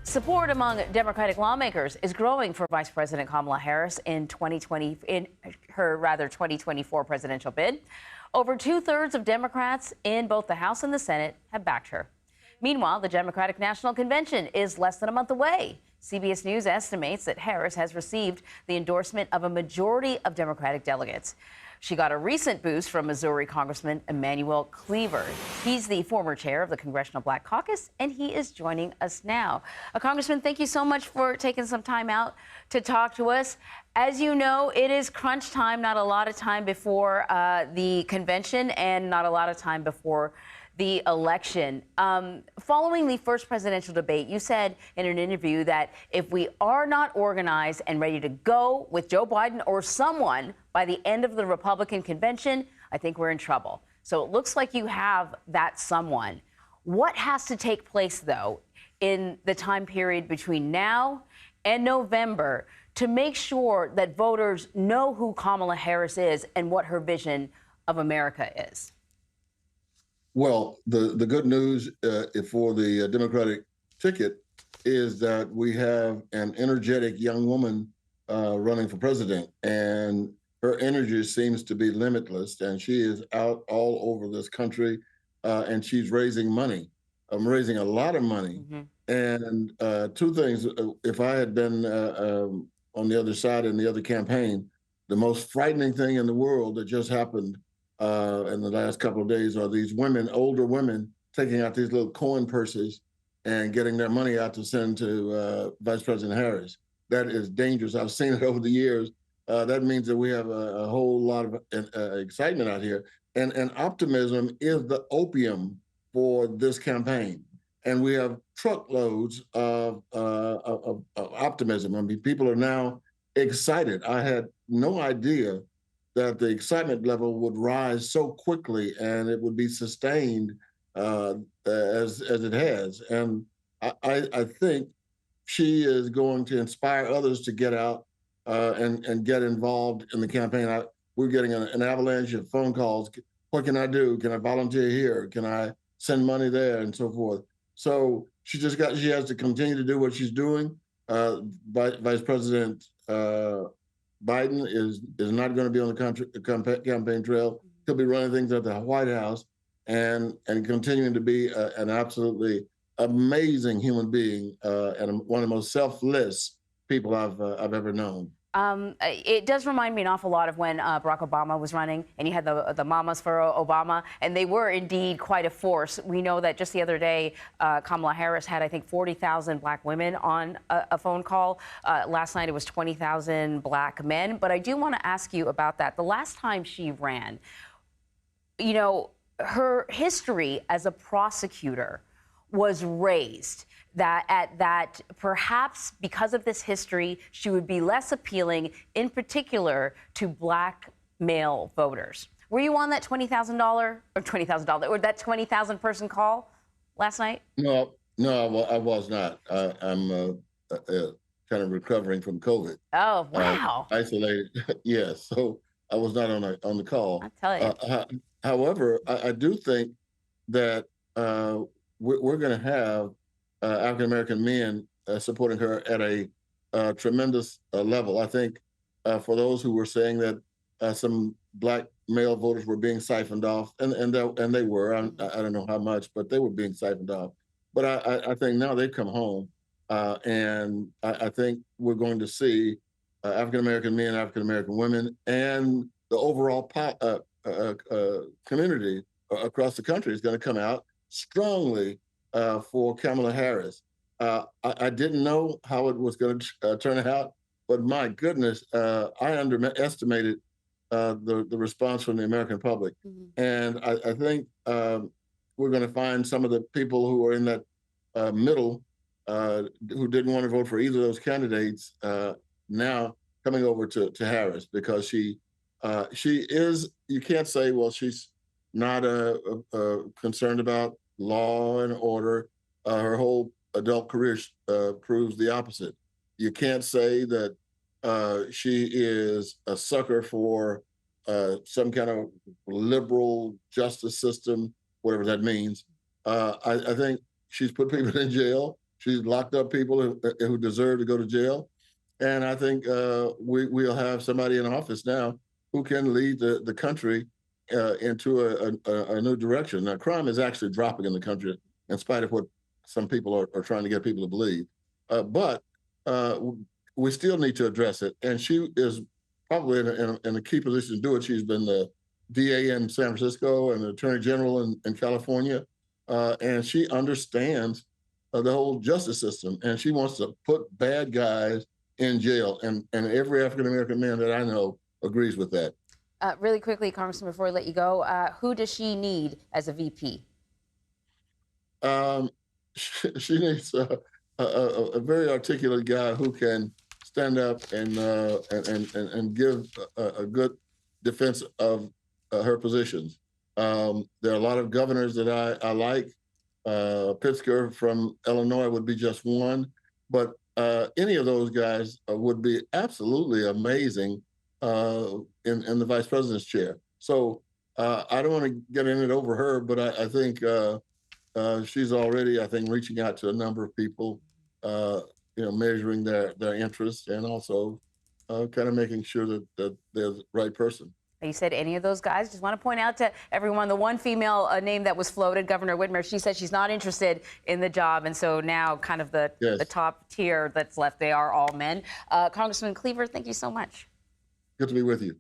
Support among Democratic lawmakers is growing for Vice President Kamala Harris in her 2024 presidential bid. Over two-thirds of Democrats in both the House and the Senate have backed her. Meanwhile, the Democratic National Convention is less than a month away. CBS News estimates that Harris has received the endorsement of a majority of Democratic delegates. She got a recent boost from Missouri Congressman Emanuel Cleaver. He's the former chair of the Congressional Black Caucus, and he is joining us now. Congressman, thank you so much for taking some time out to talk to us. As you know, it is crunch time, not a lot of time before the convention and not a lot of time before the election. Following the first presidential debate, you said in an interview that if we are not organized and ready to go with Joe Biden or someone by the end of the Republican convention, I think we're in trouble. So it looks like you have that someone. What has to take place, though, in the time period between now and November to make sure that voters know who Kamala Harris is and what her vision of America is? Well, the good news for the Democratic ticket is that we have an energetic young woman running for president, and her energy seems to be limitless, and she is out all over this country, and she's raising money. I'm raising a lot of money. And two things, if I had been on the other side in the other campaign, the most frightening thing in the world that just happened in the last couple of days are these women, older women, taking out these little coin purses and getting their money out to send to Vice President Harris. That is dangerous. I've seen it over the years. That means that we have a whole lot of excitement out here. And optimism is the opium for this campaign. And we have truckloads of optimism. I mean, people are now excited. I had no idea that the excitement level would rise so quickly and it would be sustained as it has. And I think she is going to inspire others to get out and get involved in the campaign. We're getting an avalanche of phone calls. What can I do? Can I volunteer here? Can I send money there and so forth? So she has to continue to do what she's doing. Vice President Biden is not going to be on the campaign trail. He'll be running things at the White House and continuing to be an absolutely amazing human being and one of the most selfless people I've ever known. It does remind me an awful lot of when Barack Obama was running, and you had the mamas for Obama, and they were indeed quite a force. We know that just the other day, Kamala Harris had, I think, 40,000 black women on a phone call. Last night, it was 20,000 black men. But I do want to ask you about that. The last time she ran, you know, her history as a prosecutor was raised. That perhaps because of this history, she would be less appealing, in particular, to black male voters. Were you on that $20,000 or that 20,000 person call last night? No, I was not. I'm kind of recovering from COVID. Oh, wow. Isolated. Yeah, so I was not on the call. I'll tell you. However, I do think that we're going to have African-American men supporting her at a tremendous level. I think for those who were saying that some black male voters were being siphoned off, and they were, I don't know how much, but they were being siphoned off. But I think now they've come home, and I think we're going to see African-American men, African-American women, and the overall community across the country is going to come out strongly for Kamala Harris. I didn't know how it was going to turn out, but my goodness, I underestimated the response from the American public. And I think we're going to find some of the people who are in that middle who didn't want to vote for either of those candidates now coming over to Harris, because she is, you can't say, well, she's not concerned about law and order. Her whole adult career proves the opposite. You can't say that she is a sucker for some kind of liberal justice system, whatever that means. I think she's put people in jail. She's locked up people who deserve to go to jail. And I think we'll have somebody in office now who can lead the country into a new direction. Now, crime is actually dropping in the country, in spite of what some people are trying to get people to believe. But we still need to address it. And she is probably in a key position to do it. She's been the DA in San Francisco and the Attorney General in California. And she understands the whole justice system. And she wants to put bad guys in jail. And every African-American man that I know agrees with that. Really quickly, Congressman, before I let you go, who does she need as a VP? She needs a very articulate guy who can stand up and give a good defense of her positions. There are a lot of governors that I like. Pritzker from Illinois would be just one, but any of those guys would be absolutely amazing in the vice president's chair. So I don't want to get in it over her, but I think she's already, I think, reaching out to a number of people, measuring their interests and also kind of making sure that they're the right person. You said any of those guys. Just want to point out to everyone the one female name that was floated, Governor Whitmer. She said she's not interested in the job, and so now kind of the top tier that's left, they are all men. Congressman Cleaver, thank you so much. Good to be with you.